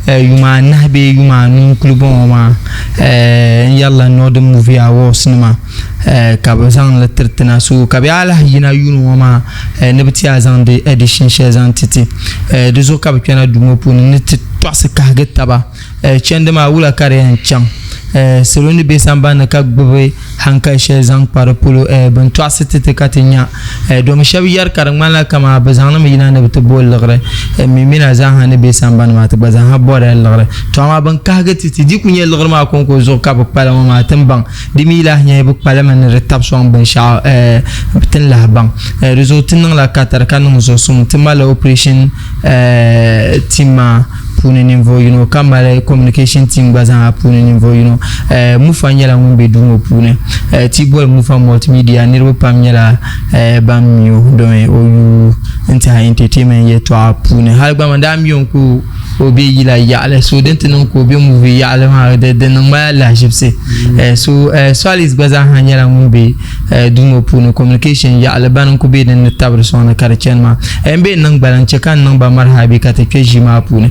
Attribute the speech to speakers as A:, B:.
A: yuma nahbe yuma nun klubon ma yalla no de movie awards nima ka bazan la tirtina so ka bi ala yina yunu ma ne bti azan de edition shazan titi de zo ka bi kana dumo pun ne twase ka getaba chende ma wula kare en chang selon be samba na ka gbe hanka shazan parapolo ben twase tete katinya do mi shabi yar karangmala kama bazan na yina ne bti bol lagre mi mina zan hane be samba ma ta bazan ha bore lagre to ma ban ka getiti di kunye lagre ma kon ko zo ka bu pala ma tambang di mi la nya bu pala man retab so ban sha bitin la bang resultin la katar kan zo sum timala operation team puni niveau kamara communication team bazan puni niveau mu fanyala ngumbe dungo puni tibol mu fa multimedia nirbo pamnyala bamyo do o inta entertainment yeto puni halba mandam yonku obe yila yale so dente non ko be movie yale ma de non ma la jipse so solis bazan hanyala ngumbe dungo puni communication yale ban ko be den tabre sona karchen ma embe nang balan chekan nang ba marhabi kate kejima puni